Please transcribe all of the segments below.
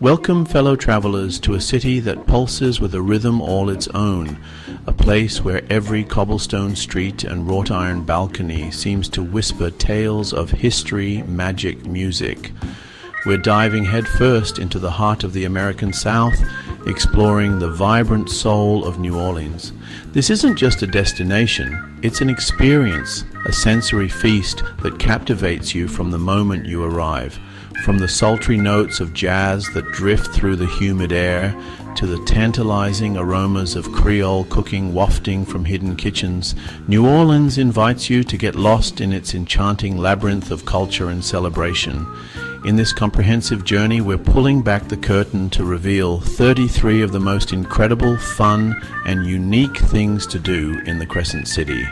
Welcome, fellow travelers, to a city that pulses with a rhythm all its own, a place where every cobblestone street and wrought iron balcony seems to whisper tales of history, magic, music. We're diving headfirst into the heart of the American South, exploring the vibrant soul of New Orleans. This isn't just a destination, it's an experience, a sensory feast that captivates you from the moment you arrive. From the sultry notes of jazz that drift through the humid air, to the tantalizing aromas of Creole cooking wafting from hidden kitchens, New Orleans invites you to get lost in its enchanting labyrinth of culture and celebration. In this comprehensive journey, we're pulling back the curtain to reveal 33 of the most incredible, fun, and unique things to do in the Crescent City.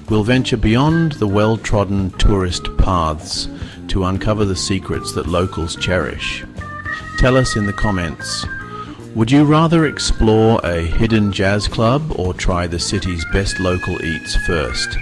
We'll venture beyond the well-trodden tourist paths to uncover the secrets that locals cherish. Tell us in the comments, would you rather explore a hidden jazz club or try the city's best local eats first?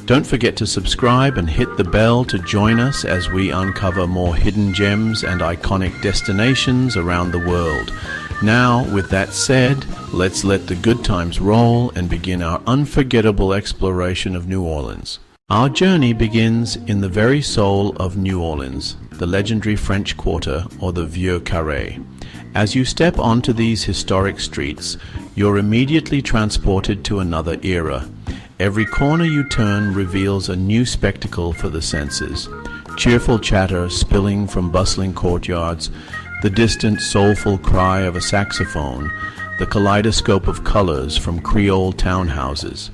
Don't forget to subscribe and hit the bell to join us as we uncover more hidden gems and iconic destinations around the world. Now, with that said, let's let the good times roll and begin our unforgettable exploration of New Orleans. Our journey begins in the very soul of New Orleans, the legendary French Quarter, or the Vieux Carré. As you step onto these historic streets, you're immediately transported to another era. Every corner you turn reveals a new spectacle for the senses. Cheerful chatter spilling from bustling courtyards, the distant soulful cry of a saxophone, the kaleidoscope of colors from Creole townhouses.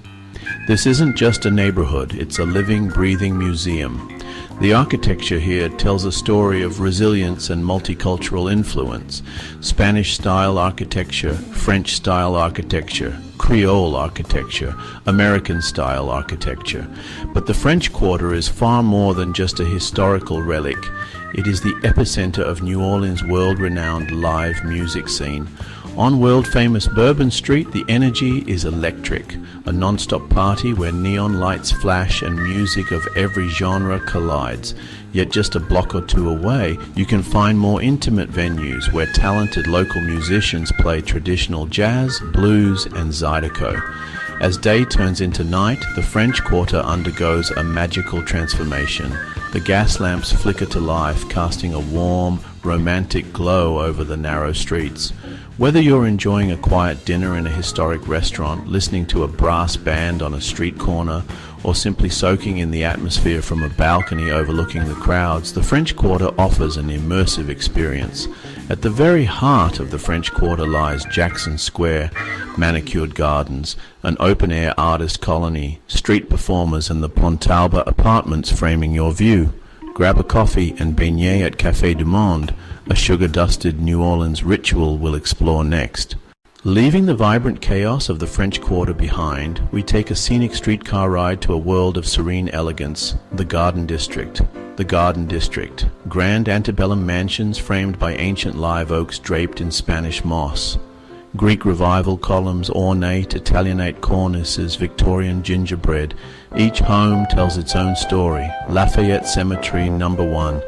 This isn't just a neighborhood, it's a living, breathing museum. The architecture here tells a story of resilience and multicultural influence. Spanish-style architecture, French-style architecture, Creole architecture, American-style architecture. But the French Quarter is far more than just a historical relic. It is the epicenter of New Orleans' world-renowned live music scene. On world-famous Bourbon Street, the energy is electric, a non-stop party where neon lights flash and music of every genre collides. Yet just a block or two away, you can find more intimate venues where talented local musicians play traditional jazz, blues, and zydeco. As day turns into night, the French Quarter undergoes a magical transformation. The gas lamps flicker to life, casting a warm, romantic glow over the narrow streets. Whether you're enjoying a quiet dinner in a historic restaurant, listening to a brass band on a street corner, or simply soaking in the atmosphere from a balcony overlooking the crowds, the French Quarter offers an immersive experience. At the very heart of the French Quarter lies Jackson Square, manicured gardens, an open-air artist colony, street performers, and the Pontalba apartments framing your view. Grab a coffee and beignet at Café du Monde, a sugar-dusted New Orleans ritual we'll explore next. Leaving the vibrant chaos of the French Quarter behind, we take a scenic streetcar ride to a world of serene elegance, the Garden District. The Garden District, grand antebellum mansions framed by ancient live oaks draped in Spanish moss. Greek Revival columns, ornate Italianate cornices, Victorian gingerbread. Each home tells its own story. Lafayette Cemetery, number 1.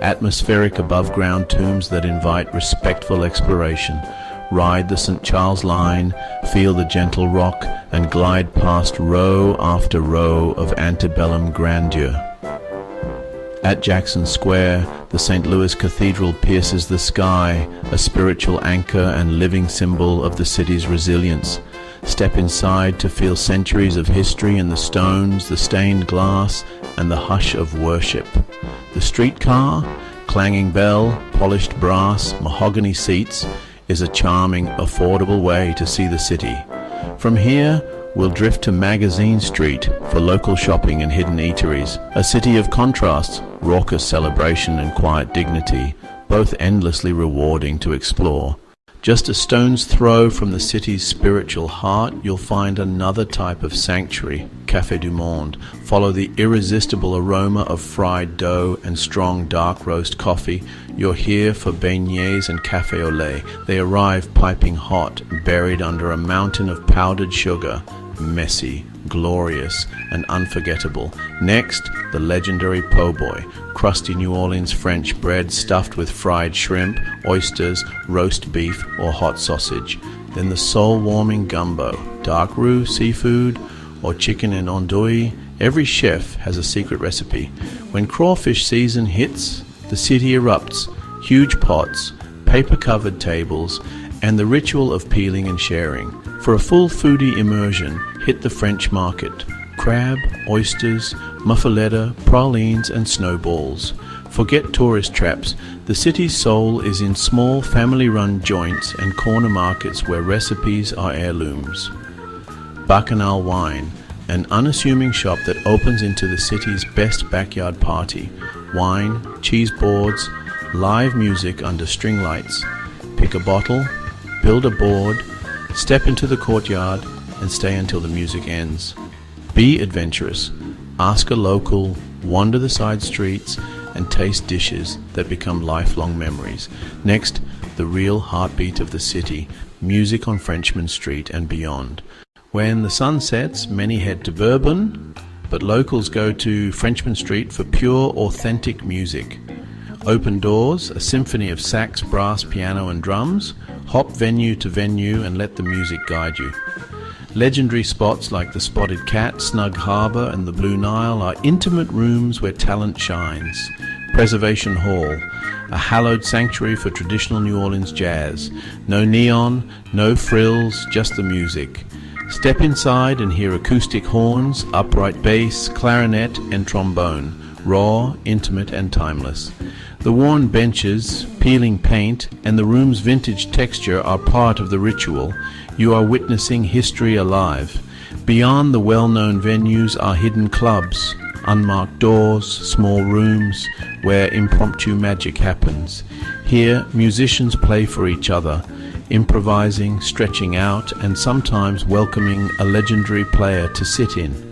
Atmospheric above-ground tombs that invite respectful exploration. Ride the St. Charles line, feel the gentle rock, and glide past row after row of antebellum grandeur. At Jackson Square, the St. Louis Cathedral pierces the sky, a spiritual anchor and living symbol of the city's resilience. Step inside to feel centuries of history in the stones, the stained glass, and the hush of worship. The streetcar, clanging bell, polished brass, mahogany seats, is a charming, affordable way to see the city. From here, we'll drift to Magazine Street for local shopping and hidden eateries, a city of contrasts, raucous celebration and quiet dignity, both endlessly rewarding to explore. Just a stone's throw from the city's spiritual heart, you'll find another type of sanctuary, Café du Monde. Follow the irresistible aroma of fried dough and strong dark roast coffee. You're here for beignets and café au lait. They arrive piping hot, buried under a mountain of powdered sugar. messy, glorious, and unforgettable. Next, the legendary po' boy, crusty New Orleans French bread stuffed with fried shrimp, oysters, roast beef, or hot sausage. Then the soul-warming gumbo, dark roux, seafood, or chicken en andouille. Every chef has a secret recipe. When crawfish season hits, the city erupts. Huge pots, paper-covered tables, and the ritual of peeling and sharing. For a full foodie immersion, hit the French market. Crab, oysters, muffaletta, pralines, and snowballs. Forget tourist traps. The city's soul is in small family-run joints and corner markets where recipes are heirlooms. Bacchanal Wine, an unassuming shop that opens into the city's best backyard party. Wine, cheese boards, live music under string lights. Pick a bottle, build a board, step into the courtyard, and stay until the music ends. Be adventurous. Ask a local, wander the side streets, and taste dishes that become lifelong memories. Next, the real heartbeat of the city, music on Frenchman Street and beyond. When the sun sets, many head to Bourbon, but locals go to Frenchman Street for pure, authentic music. Open doors, a symphony of sax, brass, piano, and drums. Hop venue to venue and let the music guide you. Legendary spots like the Spotted Cat, Snug Harbor, and the Blue Nile are intimate rooms where talent shines. Preservation Hall, a hallowed sanctuary for traditional New Orleans jazz. No neon, no frills, just the music. Step inside and hear acoustic horns, upright bass, clarinet, and trombone. Raw, intimate, and timeless. The worn benches, peeling paint, and the room's vintage texture are part of the ritual. You are witnessing history alive. Beyond the well-known venues are hidden clubs, unmarked doors, small rooms where impromptu magic happens. Here, musicians play for each other, improvising, stretching out, and sometimes welcoming a legendary player to sit in.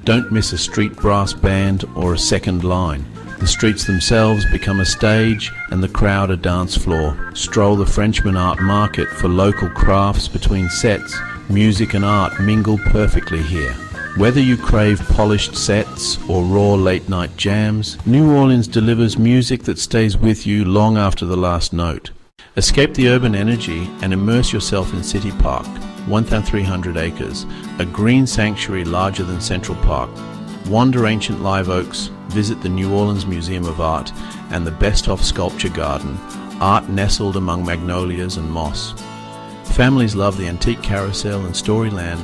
Don't miss a street brass band or a second line. The streets themselves become a stage and the crowd a dance floor. Stroll the Frenchman Art Market for local crafts between sets. Music and art mingle perfectly here. Whether you crave polished sets or raw late-night jams, New Orleans delivers music that stays with you long after the last note. Escape the urban energy and immerse yourself in City Park, 1,300 acres, a green sanctuary larger than Central Park. Wander ancient live oaks, visit the New Orleans Museum of Art and the Best-of Sculpture Garden, art nestled among magnolias and moss. Families love the antique carousel and Storyland,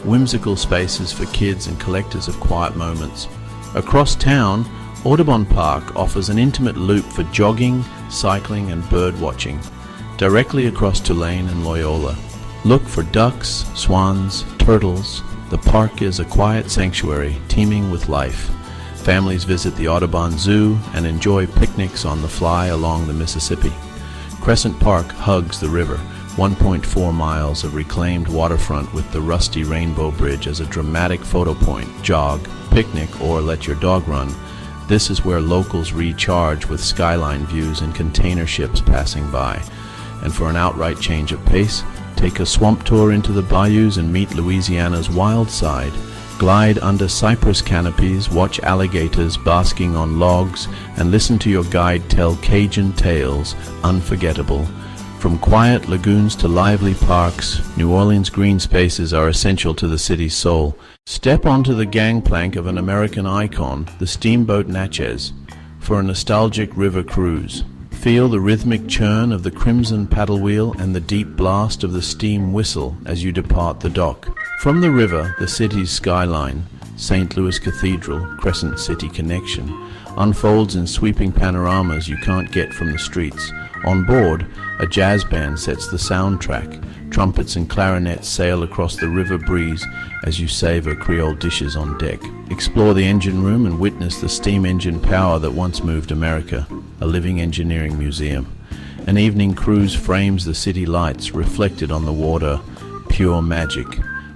whimsical spaces for kids and collectors of quiet moments. Across town, Audubon Park offers an intimate loop for jogging, cycling and bird watching, directly across Tulane and Loyola. Look for ducks, swans, turtles. The park is a quiet sanctuary teeming with life. Families visit the Audubon Zoo and enjoy picnics on the fly along the Mississippi. Crescent Park hugs the river, 1.4 miles of reclaimed waterfront with the rusty Rainbow Bridge as a dramatic photo point. Jog, picnic, or let your dog run. This is where locals recharge with skyline views and container ships passing by. And for an outright change of pace, take a swamp tour into the bayous and meet Louisiana's wild side. Glide under cypress canopies, watch alligators basking on logs, and listen to your guide tell Cajun tales, unforgettable. From quiet lagoons to lively parks, New Orleans green spaces are essential to the city's soul. Step onto the gangplank of an American icon, the steamboat Natchez, for a nostalgic river cruise. Feel the rhythmic churn of the crimson paddle wheel and the deep blast of the steam whistle as you depart the dock. From the river, the city's skyline, St. Louis Cathedral, Crescent City connection, unfolds in sweeping panoramas you can't get from the streets. On board, a jazz band sets the soundtrack. Trumpets and clarinets sail across the river breeze as you savor Creole dishes on deck. Explore the engine room and witness the steam engine power that once moved America, a living engineering museum. An evening cruise frames the city lights reflected on the water, pure magic.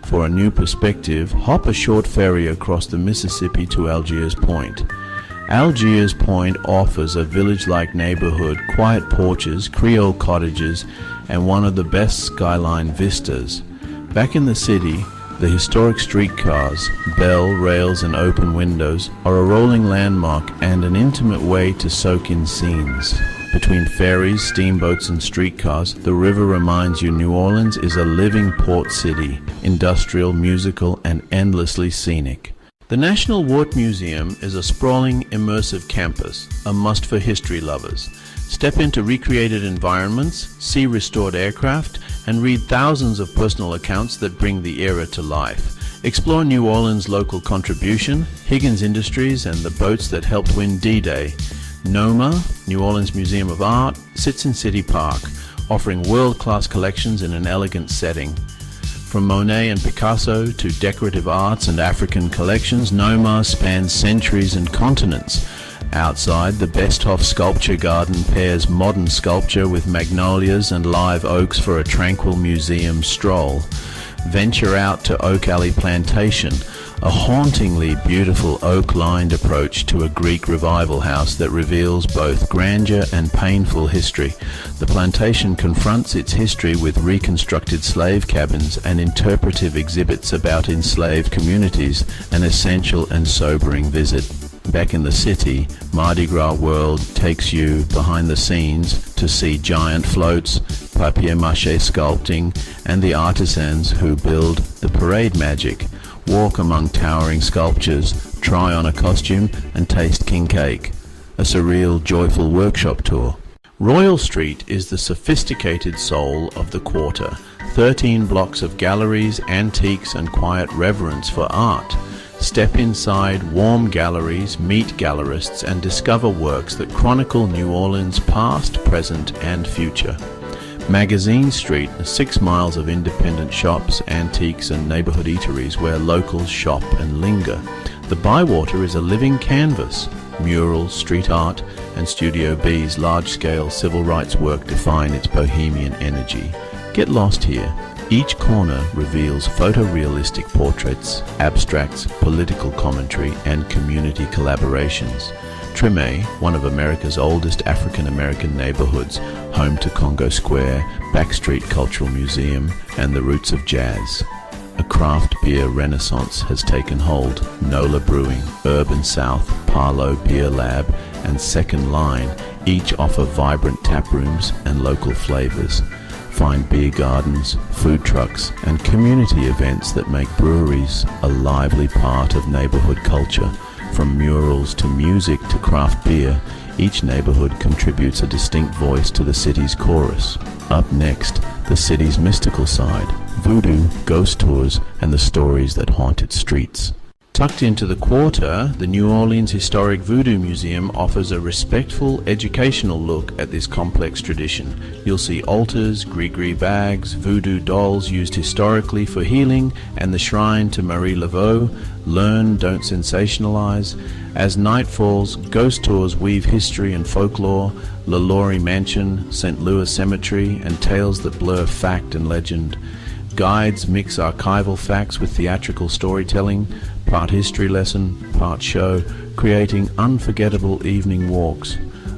For a new perspective, hop a short ferry across the Mississippi to Algiers Point. Algiers Point offers a village-like neighborhood, quiet porches, Creole cottages, and one of the best skyline vistas. Back in the city, The historic streetcars, bell, rails and open windows are a rolling landmark and an intimate way to soak in scenes. Between ferries, steamboats and streetcars, the river reminds you New Orleans is a living port city, industrial, musical and endlessly scenic. The National Wart Museum is a sprawling, immersive campus, a must for history lovers. Step into recreated environments, see restored aircraft, and read thousands of personal accounts that bring the era to life. Explore New Orleans' local contribution, Higgins Industries, and the boats that helped win D-Day. NOMA, New Orleans Museum of Art, sits in City Park, offering world-class collections in an elegant setting. From Monet and Picasso to decorative arts and African collections, NOMA spans centuries and continents. Outside, the Besthoff Sculpture Garden pairs modern sculpture with magnolias and live oaks for a tranquil museum stroll. Venture out to Oak Alley Plantation, a hauntingly beautiful oak-lined approach to a Greek revival house that reveals both grandeur and painful history. The plantation confronts its history with reconstructed slave cabins and interpretive exhibits about enslaved communities, an essential and sobering visit. Back in the city, Mardi Gras World takes you behind the scenes to see giant floats, papier-mâché sculpting, and the artisans who build the parade magic. Walk among towering sculptures, try on a costume, and taste king cake. A surreal, joyful workshop tour. Royal Street is the sophisticated soul of the quarter. 13 blocks of galleries, antiques, and quiet reverence for art. Step inside warm galleries, meet gallerists, and discover works that chronicle New Orleans' past, present, and future. Magazine Street, 6 miles of independent shops, antiques, and neighborhood eateries where locals shop and linger. The Bywater is a living canvas. Murals, street art, and Studio B's large-scale civil rights work define its bohemian energy. Get lost here. Each corner reveals photorealistic portraits, abstracts, political commentary, and community collaborations. Treme, one of America's oldest African-American neighborhoods, home to Congo Square, Backstreet Cultural Museum, and the roots of jazz. A craft beer renaissance has taken hold. Nola Brewing, Urban South, Parlo Beer Lab, and Second Line each offer vibrant tap rooms and local flavors. Find beer gardens, food trucks, and community events that make breweries a lively part of neighborhood culture. From murals to music to craft beer, each neighborhood contributes a distinct voice to the city's chorus. Up next, the city's mystical side, voodoo, ghost tours, and the stories that haunt its streets. Tucked into the quarter, the New Orleans Historic Voodoo Museum offers a respectful, educational look at this complex tradition. You'll see altars, gris-gris bags, voodoo dolls used historically for healing, and the shrine to Marie Laveau. Learn, don't sensationalize. As night falls, ghost tours weave history and folklore, LaLaurie Mansion, St. Louis Cemetery, and tales that blur fact and legend. Guides mix archival facts with theatrical storytelling, part history lesson, part show, creating unforgettable evening walks.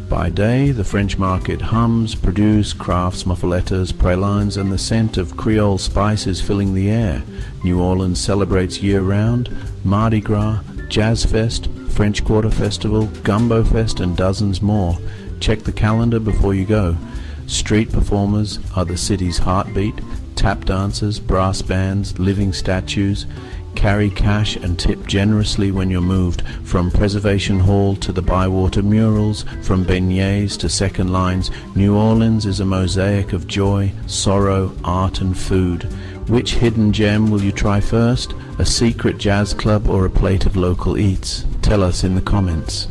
By day, the French market hums, produce, crafts, muffulettas, pralines, and the scent of Creole spices filling the air. New Orleans celebrates year-round, Mardi Gras, Jazz Fest, French Quarter Festival, Gumbo Fest, and dozens more. Check the calendar before you go. Street performers are the city's heartbeat. Tap dancers, brass bands, living statues. Carry cash and tip generously when you're moved. From Preservation Hall to the Bywater murals, from beignets to second lines, New Orleans is a mosaic of joy, sorrow, art and food. Which hidden gem will you try first? A secret jazz club or a plate of local eats? Tell us in the comments.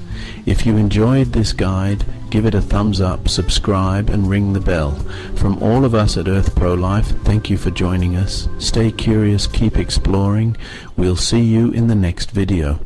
If you enjoyed this guide, give it a thumbs up, subscribe, and ring the bell. From all of us at EarthProLife, thank you for joining us. Stay curious, keep exploring. We'll see you in the next video.